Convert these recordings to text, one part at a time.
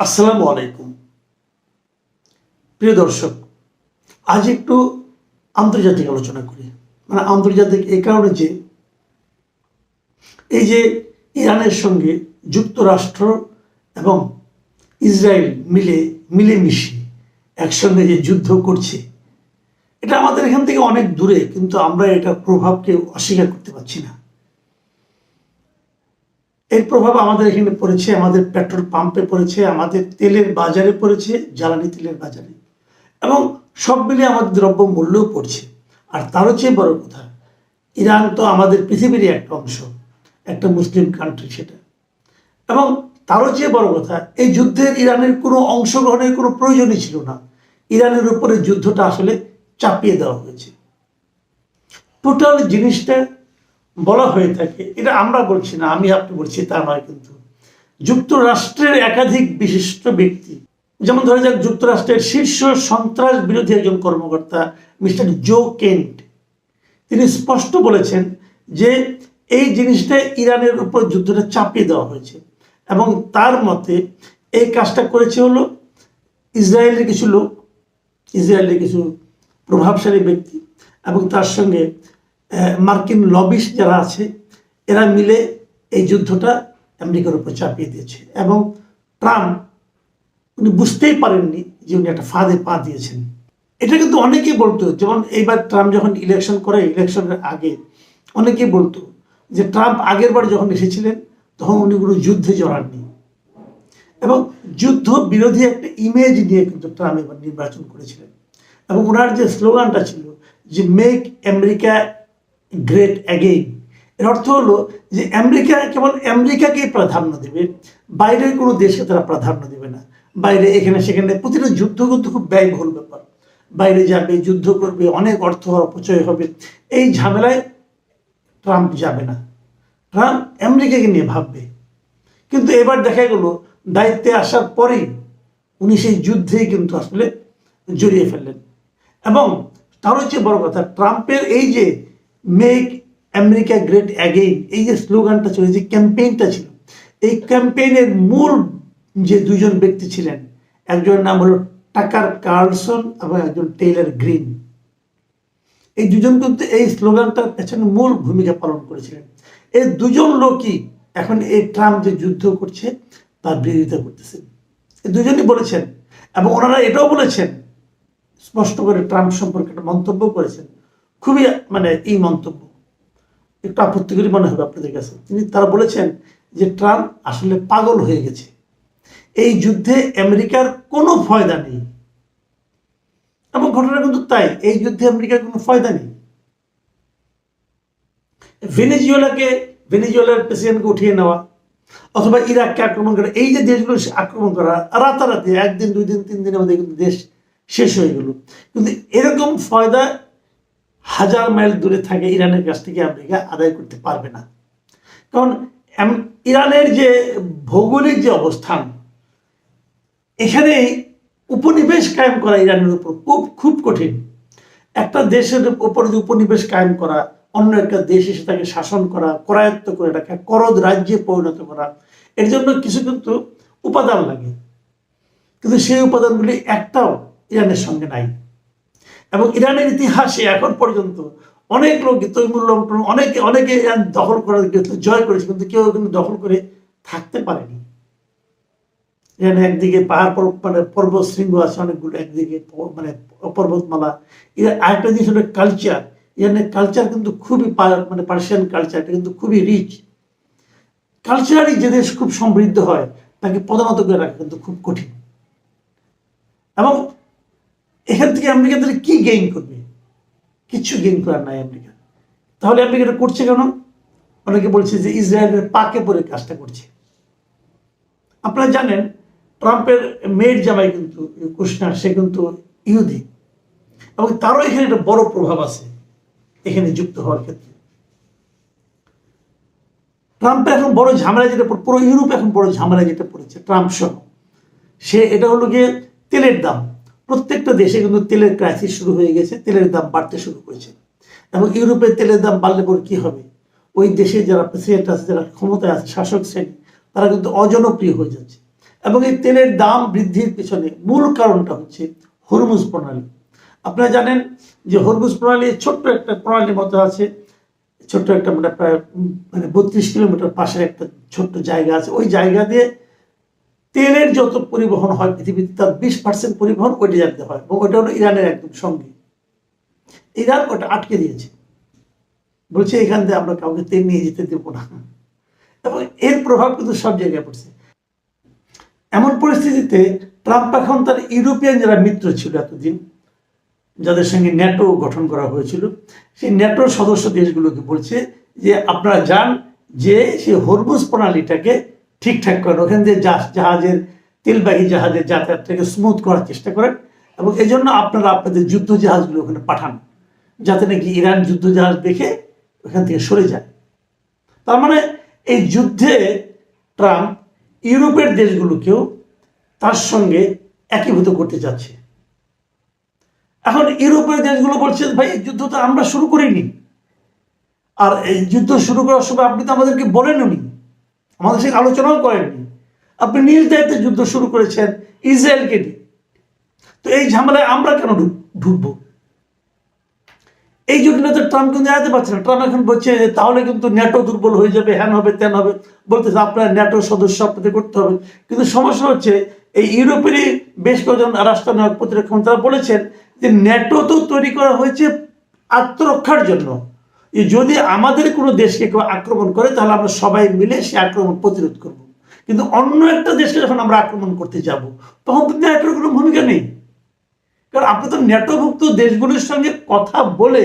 আসসালামু আলাইকুম প্রিয় দর্শক, আজ একটু আন্তর্জাতিক আলোচনা করি। আন্তর্জাতিক এই কারণে যে এই যে ইরানের সঙ্গে যুক্তরাষ্ট্র এবং ইসরায়েল মিলেমিশে একসঙ্গে যে যুদ্ধ করছে, এটা আমাদের এখান থেকে অনেক দূরে, কিন্তু আমরা এটার প্রভাবকে অস্বীকার করতে পারছি না। এর প্রভাব আমাদের এখানে পড়েছে, আমাদের পেট্রোল পাম্পে পড়েছে, আমাদের তেলের বাজারে পড়েছে, জ্বালানি তেলের বাজারে, এবং সব মিলিয়ে আমাদের দ্রব্য মূল্যও পড়ছে। আর তারও চেয়ে বড় কথা, ইরান তো আমাদের পৃথিবীরই একটা অংশ, একটা মুসলিম কান্ট্রি সেটা। এবং তারও চেয়ে বড় কথা, এই যুদ্ধের ইরানের কোনো অংশগ্রহণের কোনো প্রয়োজনই ছিল না। ইরানের উপরে যুদ্ধটা আসলে চাপিয়ে দেওয়া হয়েছে। টোটাল জিনিসটা বলা হয়ে থাকে, এটা আমরা বলছি না, আমি আপনি বলছি তা নয়, কিন্তু যুক্তরাষ্ট্রের একাধিক বিশিষ্ট ব্যক্তি, যেমন ধরা যাক যুক্তরাষ্ট্রের শীর্ষ সন্ত্রাস বিরোধী একজন কর্মকর্তা মিস্টার জো কেন্ট, তিনি স্পষ্ট বলেছেন যে এই জিনিসটা ইরানের উপর যুদ্ধটা চাপিয়ে দেওয়া হয়েছে, এবং তার মতে এই কাজটা করেছে হলো ইসরায়েলের কিছু লোক, ইসরায়েলের কিছু প্রভাবশালী ব্যক্তি, এবং তার সঙ্গে মার্কিন লবিস্ট যারা আছে, এরা মিলে এই যুদ্ধটা আমেরিকার উপর চাপিয়ে দিয়েছে। এবং ট্রাম্প উনি বুঝতেই পারেননি যে উনি একটা ফাঁদে পা দিয়েছেন। এটা কিন্তু অনেকেই বলতো, যেমন এইবার ট্রাম্প যখন ইলেকশন করে, ইলেকশনের আগে অনেকেই বলতো যে ট্রাম্প আগের বার যখন এসেছিলেন তখন উনি কোনো যুদ্ধে জড়াননি, এবং যুদ্ধ বিরোধী একটা ইমেজ নিয়ে কিন্তু ট্রাম্প এবার নির্বাচন করেছিলেন। এবং ওনার যে স্লোগানটা ছিল যে মেক আমেরিকা গ্রেট অ্যাগেইন, এর অর্থ হলো যে আমেরিকা কেবল আমেরিকাকেই প্রাধান্য দেবে, বাইরের কোনো দেশকে তারা প্রাধান্য দেবে না। বাইরে এখানে সেখানে প্রতিটা যুদ্ধ কিন্তু খুব ব্যয়বহুল ব্যাপার, বাইরে যাবে, যুদ্ধ করবে, অনেক অর্থ অপচয় হবে, এই ঝামেলায় ট্রাম্প যাবে না। ট্রাম্প আমেরিকাকে নিয়ে ভাববে। কিন্তু এবার দেখা গেল দায়িত্বে আসার পরেই উনি সেই যুদ্ধেই কিন্তু আসলে জড়িয়ে ফেললেন। এবং তার হচ্ছে বড় কথা, ট্রাম্পের এই যে মেক আমেরিকা গ্রেট অ্যাগেইন, এই যে স্লোগানটা ছিল, যে ক্যাম্পেইনটা ছিল, এই ক্যাম্পেইনের মূল যে দুজন ব্যক্তি ছিলেন, একজনের নাম হলো টাকার কার্লসন এবং একজন টেইলর গ্রিন। এই দুজন কিন্তু এই স্লোগানটার পেছনে মূল ভূমিকা পালন করেছিলেন। এই দুজন লোকই এখন এই ট্রাম্প যে যুদ্ধ করছে তার বিরোধিতা করতেছেন। এই দুজনই বলেছেন, এবং ওনারা এটাও বলেছেন স্পষ্ট করে, ট্রাম্প সম্পর্কে একটা মন্তব্য করেছেন, খুবই এই মন্তব্য একটু আপত্তিকরী মনে হবে আপনাদের কাছে। তারা বলেছেন যে ট্রাম্প আসলে পাগল হয়ে গেছে, এই যুদ্ধে আমেরিকার কোনো ফায়দা নেই। এবং ঘটনা কিন্তু তাই, এই যুদ্ধে আমেরিকার কোনো ফায়দা নেই। ভেনেজুয়েলার প্রেসিডেন্টকে উঠিয়ে নেওয়া, অথবা ইরাককে আক্রমণ করা, এই যে দেশগুলো আক্রমণ করা রাতারাতি, একদিন, 2 দিন, 3 দিনের মধ্যে কিন্তু দেশ শেষ হয়ে গেল। কিন্তু এরকম ফায়দা 1000 মাইল দূরে থাকে ইরানের কাছ থেকে আমেরিকা আদায় করতে পারবে না। কারণ ইরানের যে ভৌগোলিক যে অবস্থান, এখানে উপনিবেশ কায়েম করা ইরানের উপর খুব কঠিন। একটা দেশের উপর যে উপনিবেশ কায়েম করা, অন্য একটা দেশ এসে তাকে শাসন করা, করায়ত্ত করে রাখা, করদ রাজ্যে পরিণত করা, এর জন্য কিছু কিন্তু উপাদান লাগে, কিন্তু সেই উপাদানগুলি একটাও ইরানের সঙ্গে নাই। এবং ইরানের ইতিহাসে এখন পর্যন্ত অনেক লোক তৈমুর লঙ্কন, অনেকে ইরান দখল করার জয় করেছে, কিন্তু কেউ কিন্তু দখল করে থাকতে পারেনি। ইরানে একদিকে পাহাড় পর্বত শৃঙ্গ আছে অনেকগুলো, একদিকে পর্বতমালা। আরেকটা জিনিস হলো কালচার। ইরানের কালচার কিন্তু খুবই পার্সিয়ান কালচার, এটা কিন্তু খুবই রিচ। কালচারালি যে দেশ খুব সমৃদ্ধ হয় তাকে পদানত করে রাখা কিন্তু খুব কঠিন। এবং এখান থেকে আমেরিকা তাহলে কি গেইন করবে? কিছু গেইন করার নাই আমেরিকা। তাহলে আমেরিকা এটা করছে কেন? অনেকে বলছে যে ইসরায়েলের পাকে পড়ে কাজটা করছে। আপনারা জানেন ট্রাম্পের মেয়ের জামাই কিন্তু কুশনার, সে কিন্তু ইহুদি, এবং তারও এখানে একটা বড় প্রভাব আছে এখানে যুক্ত হওয়ার ক্ষেত্রে। ট্রাম্পের এখন বড় ঝামেলা যেটা, পুরো ইউরোপ এখন বড় ঝামেলা যেটা পড়েছে ট্রাম্প সহ, এটা হলো গিয়ে তেলের দাম। প্রত্যেকটা দেশে কিন্তু তেলের ক্রাইসিস শুরু হয়ে গেছে, তেলের দাম বাড়তে শুরু করেছে। এবং ইউরোপের তেলের দাম বাড়লে পর কি হবে? ওই দেশে যারা প্রেসিডেন্ট আছে, যারা ক্ষমতায় আছে, শাসক শ্রেণী, তারা কিন্তু অজনপ্রিয় হয়ে যাচ্ছে। এবং এই তেলের দাম বৃদ্ধির পেছনে মূল কারণটা হচ্ছে হরমুজ প্রণালী। আপনারা জানেন যে হরমুজ প্রণালী ছোট্ট একটা প্রণালীর মতো আছে, ছোট্ট একটা মানে প্রায় 32 কিলোমিটার পাশে একটা ছোট্ট জায়গা আছে। ওই জায়গা দিয়ে তেলের যত পরিবহন হয় পৃথিবীতে তার 20% পরিবহন ওই জায়গাতে হয়, এবং ওটা হলো ইরানের একদম সঙ্গে। ইরান ওটা আটকে দিয়েছে, বলছে এখান থেকে আমরা কাউকে তেল নিয়ে যেতে দেবো না, এবং এর প্রভাব কিন্তু সব জায়গায় পড়ছে। এমন পরিস্থিতিতে ট্রাম্প এখন তার ইউরোপিয়ান যারা মিত্র ছিল এতদিন, যাদের সঙ্গে ন্যাটো গঠন করা হয়েছিল, সেই ন্যাটোর সদস্য দেশগুলোকে বলছে যে আপনারা যান, যে সেই হরমুজ প্রণালীটাকে ঠিকঠাক করেন, ওখান দিয়ে জাহাজের তেলবাহী জাহাজের যাতায়াতটাকে স্মুথ করার চেষ্টা করেন, এবং এই জন্য আপনারা আপনাদের যুদ্ধ জাহাজগুলো ওখানে পাঠান, যাতে নাকি ইরান যুদ্ধ জাহাজ দেখে ওখান থেকে সরে যায়। তার মানে এই যুদ্ধে ট্রাম্প ইউরোপের দেশগুলোকেও তার সঙ্গে একীভূত করতে যাচ্ছে। এখন ইউরোপের দেশগুলো বলছে ভাই এই যুদ্ধ তো আমরা শুরু করিনি, আর এই যুদ্ধ শুরু করার সময় আপনি তো আমাদেরকে বলেননি, আমাদের সঙ্গে আলোচনাও করেননি, আপনি নিজ দায়িত্বে যুদ্ধ শুরু করেছেন ইসরায়েলকে নিয়ে, তো এই ঝামেলায় আমরা কেন ঢুকবো? এই যুগে তো ট্রাম্প কিন্তু জানাতে পারছে না। ট্রাম্প এখন বলছে যে তাহলে কিন্তু ন্যাটো দুর্বল হয়ে যাবে, হ্যান হবে তেন হবে, বলতেছে আপনার ন্যাটো সদস্য আপনাদের করতে হবে। কিন্তু সমস্যা হচ্ছে এই ইউরোপেরই বেশ কয়েকজন রাষ্ট্রনায়ক প্রতিরক্ষা মন্ত্রী বলেছেন যে ন্যাটো তো তৈরি করা হয়েছে আত্মরক্ষার জন্য, যদি আমাদের কোনো দেশকে কেউ আক্রমণ করে তাহলে আমরা সবাই মিলে সে আক্রমণ প্রতিরোধ করব। কিন্তু অন্য একটা দেশকে যখন আমরা আক্রমণ করতে যাব তখন তো ন্যাটোর কোনো ভূমিকা নেই, কারণ আপনি তো ন্যাটোভুক্ত দেশগুলির সঙ্গে কথা বলে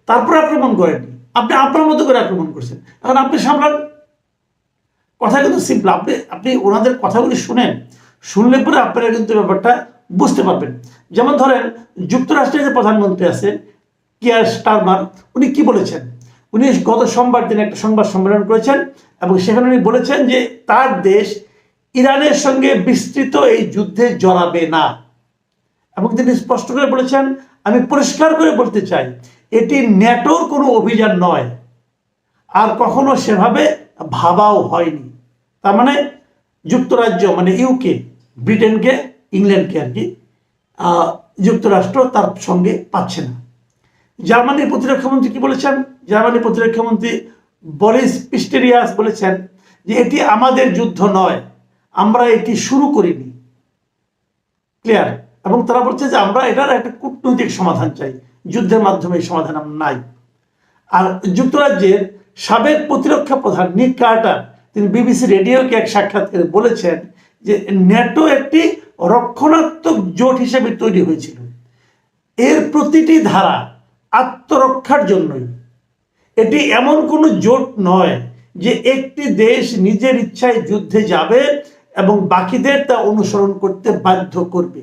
তারপর আক্রমণ করেননি, আপনি আপনার মতো করে আক্রমণ করছেন। এখন আপনি সামলান, কথা কিন্তু সিম্পল। আপনি ওনাদের কথাগুলি শুনলে পরে আপনারা কিন্তু ব্যাপারটা বুঝতে পারবেন। যেমন ধরেন যুক্তরাষ্ট্রের যে প্রধানমন্ত্রী আছেন কিয়ার স্টারমার, উনি কি বলেছেন? উনি গত সোমবার দিন একটা সংবাদ সম্মেলন করেছেন, এবং সেখানে উনি বলেছেন যে তার দেশ ইরানের সঙ্গে বিস্তৃত এই যুদ্ধে জড়াবে না, এবং তিনি স্পষ্ট করে বলেছেন আমি পরিষ্কার করে বলতে চাই এটি ন্যাটোর কোনো অভিযান নয়, আর কখনো সেভাবে ভাবাও হয়নি। তার মানে যুক্তরাজ্য মানে ইউকে, ব্রিটেনকে, ইংল্যান্ডকে আর কি যুক্তরাষ্ট্র তার সঙ্গে পাচ্ছে না। জার্মানির প্রতিরক্ষামন্ত্রী কি বলেছেন? জার্মানির প্রতিরক্ষামন্ত্রী বরিস পিস্টেরিয়াস বলেছেন যে এটি আমাদের যুদ্ধ নয়, আমরা এটি শুরু করিনি। ক্লিয়ার? এবং তারা বলছে যে আমরা এটার একটা কূটনৈতিক সমাধান চাই, যুদ্ধের মাধ্যমে এই সমাধান নাই। আর যুক্তরাজ্যের সাবেক প্রতিরক্ষা প্রধান নিক কার্টার, তিনি বিবিসি রেডিওকে এক সাক্ষাৎকারে বলেছেন যে ন্যাটো একটি রক্ষণাত্মক জোট হিসেবে তৈরি হয়েছিল, এর প্রতিটি ধারা আত্মরক্ষার জন্যই, এটি এমন কোনো জোট নয় যে একটি দেশ নিজের ইচ্ছায় যুদ্ধে যাবে এবং বাকিদের তা অনুসরণ করতে বাধ্য করবে।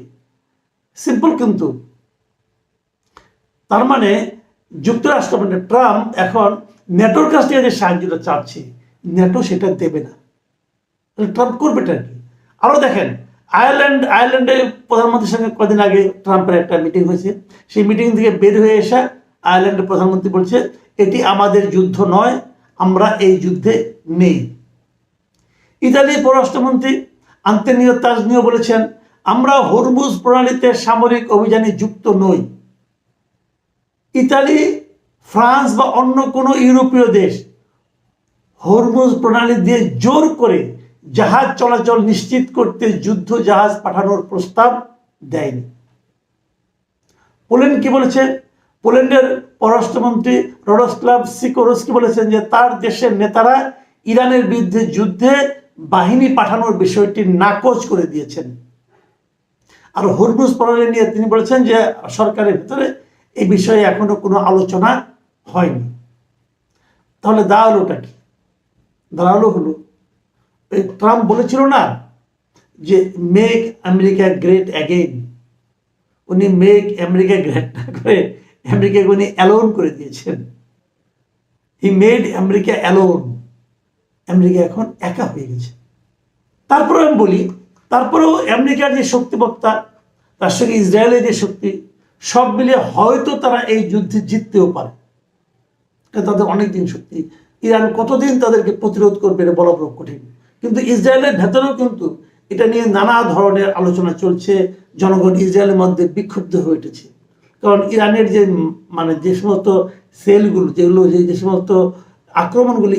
সিম্পল। কিন্তু তার মানে যুক্তরাষ্ট্র মানে ট্রাম্প এখন ন্যাটোর কাছ থেকে যে সাহায্যটা চাচ্ছে ন্যাটো সেটা দেবে না, ট্রাম্প করবেটা কি? আরো দেখেন আয়ারল্যান্ডের প্রধানমন্ত্রীর সঙ্গে কদিন আগে ট্রাম্পের একটা মিটিং হয়েছে, সেই মিটিং থেকে বের হয়ে এসে আয়ারল্যান্ডের প্রধানমন্ত্রী বলছে এটি আমাদের যুদ্ধ নয়, আমরা এই যুদ্ধে নেই। ইতালির পররাষ্ট্রমন্ত্রী আন্তোনিও তাজনিও বলেছেন আমরা হরমুজ প্রণালীতে সামরিক অভিযানে যুক্ত নই। ইতালি, ফ্রান্স বা অন্য কোনো ইউরোপীয় দেশ হরমুজ প্রণালী দিয়ে জোর করে জাহাজ চলাচল নিশ্চিত করতে যুদ্ধ জাহাজ পাঠানোর প্রস্তাব দেয়নি। পোল্যান্ড কি বলেছে? পোল্যান্ডের পররাষ্ট্রমন্ত্রী রডোস্লাভ সিকোরস্কি বলেছেন যে তার দেশের নেতারা ইরানের বিরুদ্ধে যুদ্ধে বাহিনী পাঠানোর বিষয়টি নাকচ করে দিয়েছেন। আর হরমুজ প্রণালী নিয়ে তিনি বলেছেন যে সরকারের ভিতরে এই বিষয়ে এখনো কোনো আলোচনা হয়নি। তাহলে দাঁড়ালোটা কি? দাঁড়ালো হলো এই ট্রাম্প বলেছিল না যে মেক আমেরিকা গ্রেট অ্যাগেইন, উনি মেক আমেরিকা গ্রেট না করে আমেরিকাকে উনি অ্যালোন করে দিয়েছেন। He made America alone, America এখন একা হয়ে গেছে। তারপরে আমি বলি, তারপরেও আমেরিকার যে শক্তিবক্তা তার সঙ্গে ইসরায়েলের যে শক্তি সব মিলিয়ে হয়তো তারা এই যুদ্ধে জিততেও পারে, তাদের অনেক দিন শক্তি। ইরান কতদিন তাদেরকে প্রতিরোধ করবে এটা বলা বড় কঠিন। কিন্তু ইসরায়েলের ভেতরেও কিন্তু এটা নিয়ে নানা ধরনের আলোচনা চলছে। জনগণ ইসরায়েলের মধ্যে বিক্ষুব্ধ হয়ে উঠেছে, কারণ ইরানের যে মানে যে সমস্ত সেলগুলো যেগুলো যে সমস্ত আক্রমণগুলি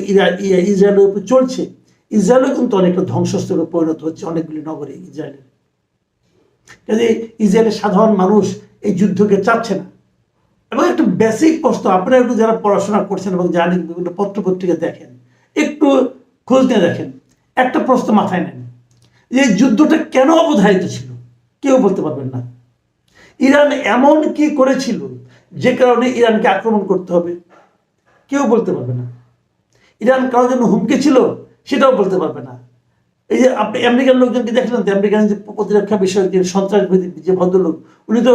ইসরায়েলের উপর চলছে, ইসরায়েলও কিন্তু অনেকটা ধ্বংসস্তূপে পরিণত হচ্ছে অনেকগুলি নগরে ইসরায়েলের। কাজে ইসরায়েলের সাধারণ মানুষ এই যুদ্ধকে চাচ্ছে না। এবং একটা বেসিক প্রশ্ন, আপনারা একটু যারা পড়াশোনা করছেন এবং জানেন, বিভিন্ন পত্রপত্রিকা দেখেন, একটু খোঁজ নিয়ে দেখেন, একটা প্রশ্ন মাথায় নেন যে যুদ্ধটা কেন অবধারিত ছিল? কেউ বলতে পারবেন না। ইরান এমন কি করেছিল যে কারণে ইরানকে আক্রমণ করতে হবে? কেউ বলতে পারবে না। ইরান কারোর জন্য হুমকি ছিল? সেটাও বলতে পারবে না। এই যে আপনি আমেরিকার লোকজনকে দেখলেন, তো আমেরিকান যে প্রতিরক্ষা বিষয়ক যে সন্ত্রাসবাদী যে ভদ্রলোক, উনি তো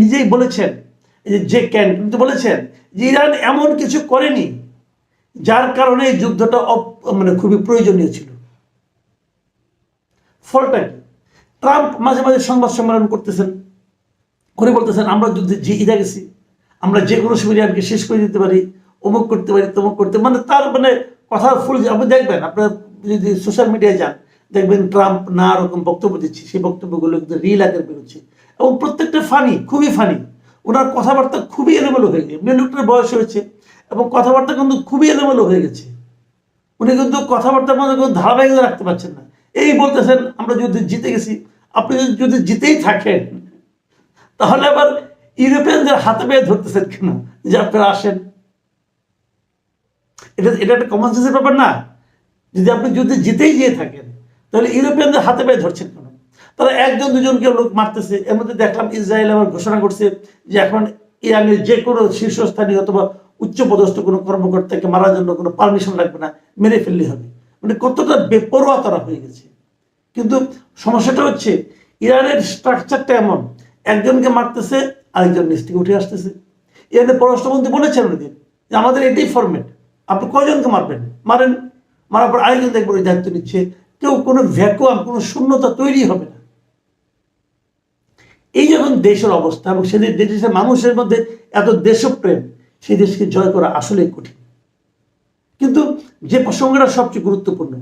নিজেই বলেছেন, এই যে ক্যান উনি তো বলেছেন যে ইরান এমন কিছু করেনি যার কারণে এই যুদ্ধটা মানে খুবই প্রয়োজনীয় ছিল। ফলটা কি? ট্রাম্প মাঝে মাঝে সংবাদ সম্মেলন করতেছেন, করে বলতেছেন আমরা যুদ্ধে জিতে গেছি, আমরা যে কোনো সময় ইরানকে শেষ করে দিতে পারি, অমুক করতে পারি, তমুক করতে, মানে তার মানে কথার ফুল। আপনি দেখবেন, আপনার যদি সোশ্যাল মিডিয়ায় যান, দেখবেন ট্রাম্প না রকম বক্তব্য দিচ্ছে, সেই বক্তব্যগুলো কিন্তু রিল আকারে বেরোচ্ছে এবং প্রত্যেকটা ফানি, খুবই ফানি। ওনার কথাবার্তা খুবই এলোমেলো হয়ে গেছে, মেয়ে লোকটার বয়স হয়েছে এবং কথাবার্তা কিন্তু খুবই এলোমেলো হয়ে গেছে। উনি কিন্তু কথাবার্তার মধ্যে কোনো ধারাবাহিকতা রাখতে পারছেন না। এই বলতেছেন আমরা যুদ্ধে জিতে গেছি। আপনি যদি জিতেই থাকেন, তাহলে আবার ইউরোপিয়ানদের হাতে পেয়ে ধরতেছেন কেন যে আপনারা আসেন? এটা এটা একটা কমন সেন্সের ব্যাপার না? যদি আপনি যুদ্ধে জিতেই গিয়ে থাকেন, তাহলে ইউরোপিয়ানদের হাতে পেয়ে ধরছেন কেন? তারা একজন দুজনকে লোক মারতেছে। এর মধ্যে দেখলাম ইসরায়েল আবার ঘোষণা করছে যে এখন ইরানের যে কোনো শীর্ষস্থানীয় অথবা উচ্চপদস্থ কোনো কর্মকর্তাকে মারার জন্য কোনো পারমিশন লাগবে না, মেরে ফেললে হবে। মানে কতটা বেপরোয়া তারা হয়ে গেছে। কিন্তু সমস্যাটা হচ্ছে ইরানের স্ট্রাকচারটা এমন, একজনকে মারতেছে, আরেকজন নিচ থেকে উঠে আসতেছে। ইরানের পররাষ্ট্রমন্ত্রী বলেছেন ওদের যে আমাদের এটাই ফরম্যাট, আপনি কয়জনকে মারবেন মারেন, মারার পর আরেকজন দেখবেন ওই দায়িত্ব নিচ্ছে। কেউ কোনো ভ্যাকুয়াম, কোনো শূন্যতা তৈরি হবে না। এই যখন দেশের অবস্থা এবং সেদের দেশের মানুষের মধ্যে এত দেশপ্রেম, সেই দেশকে জয় করা আসলেই কঠিন। কিন্তু যে প্রসঙ্গটা সবচেয়ে গুরুত্বপূর্ণ,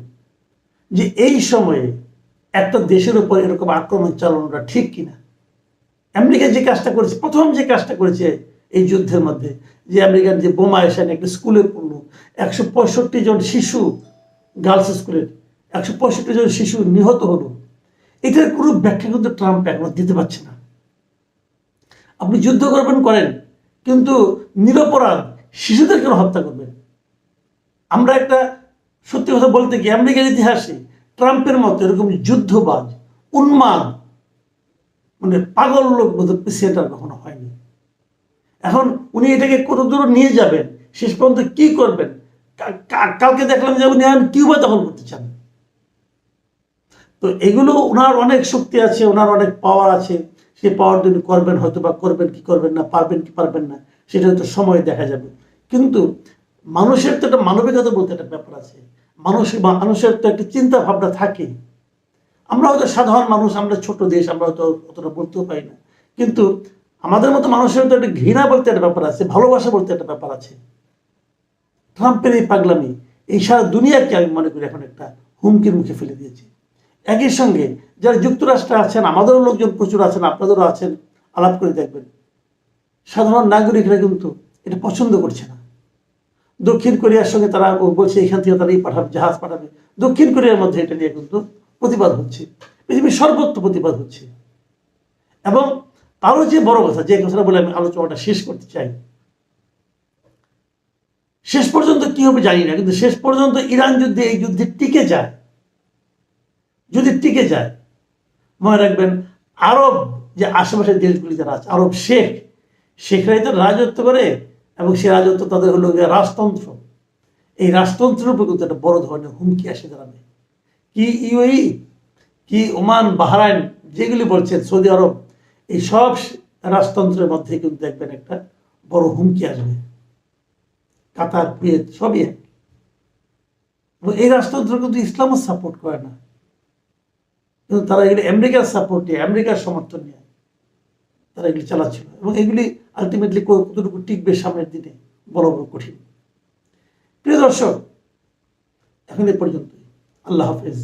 যে এই সময়ে একটা দেশের উপর এরকম আক্রমণ চালানোটা ঠিক কিনা। আমেরিকা যে কাজটা করেছে, প্রথম যে কাজটা করেছে এই যুদ্ধের মধ্যে, যে আমেরিকান যে বোমা এসে একটা স্কুলে পড়লো, 165 জন শিশু, গার্লস স্কুলের 165 জন শিশু নিহত হলো, এটার কোনো ব্যাখ্যা কিন্তু ট্রাম্প এখনো দিতে পারছে না। আপনি যুদ্ধ করবেন করেন, কিন্তু নিরপরাধ শিশুদের কেন হত্যা করবেন? আমরা একটা সত্যি কথা বলতে গিয়ে আমেরিকার ইতিহাসে ট্রাম্পের মতো এরকম যুদ্ধবাজ, উন্মাদ, মানে পাগল লোক বোধ প্রেসিডেন্ট আর কখনো হয়নি। এখন উনি এটাকে কত দূর নিয়ে যাবেন, শেষ পর্যন্ত কি করবেন? কালকে দেখলাম যে উনি এখন কিউবা দখল করতে চান। তো এগুলো ওনার অনেক শক্তি আছে, ওনার অনেক পাওয়ার আছে। সেই পাওয়ার তিনি করবেন, হয়তো বা করবেন কি করবেন না, পারবেন কি পারবেন না, সেটা হয়তো সময় দেখা যাবে। কিন্তু মানুষের তো একটা মানবিকতা বলতে একটা ব্যাপার আছে। মানুষের তো একটা চিন্তা ভাবনা থাকে। আমরা হয়তো সাধারণ মানুষ, আমরা ছোট দেশ, আমরা হয়তো অতটা বলতেও পারি না, কিন্তু আমাদের মতো মানুষের তো একটা ঘৃণা বলতে একটা ব্যাপার আছে, ভালোবাসা বলতে একটা ব্যাপার আছে। ট্রাম্পের এই পাগলামি এই সারা দুনিয়াকে আমি মনে করি এখন একটা হুমকির মুখে ফেলে দিয়েছে। একই সঙ্গে যারা যুক্তরাষ্ট্রে আছেন, আমাদেরও লোকজন প্রচুর আছেন, আপনাদেরও আছেন, আলাপ করে দেখবেন, সাধারণ নাগরিকরা কিন্তু এটা পছন্দ করছে না। দক্ষিণ কোরিয়ার সঙ্গে তারা বলছে এখান থেকে তারা জাহাজ পাঠাবে। দক্ষিণ কোরিয়ার মধ্যে এটা নিয়ে কিন্তু প্রতিবাদ হচ্ছে, পৃথিবীর সর্বত্র প্রতিবাদ হচ্ছে। এবং তারও যে বড় কথা, যে কথাটা বলে আমি আলোচনাটা শেষ করতে চাই, শেষ পর্যন্ত কি হবে জানি না, কিন্তু শেষ পর্যন্ত ইরান যদি এই যুদ্ধে টিকে যায়, যদি টিকে যায়, মনে রাখবেন আরব যে আশেপাশের দেশগুলি যারা আছে, আরব শেখরাই তো রাজত্ব করে, এবং সে রাজত্ব তাদের হলো রাজতন্ত্র। এই রাজতন্ত্রের উপর কিন্তু একটা বড় ধরনের হুমকি আসে দাঁড়াবে। কি ইউএই, কি ওমান, বাহরাইন, যেগুলি বলছেন, সৌদি আরব, এই সব রাজতন্ত্রের মধ্যে কিন্তু দেখবেন একটা বড় হুমকি আসবে। কাতার, কুয়েত সবই এক। এই রাজতন্ত্র কিন্তু ইসলামও সাপোর্ট করে না, কিন্তু তারা এগুলি আমেরিকার সাপোর্ট নিয়ে, আমেরিকার সমর্থন নিয়ে তারা এগুলি চালাচ্ছিল, এবং এগুলি আলটিমেটলি কতটুকু টিকবে সামনের দিনে বড় বড় কঠিন। প্রিয় দর্শক, এখন এ পর্যন্তই। আল্লাহ হাফেজ।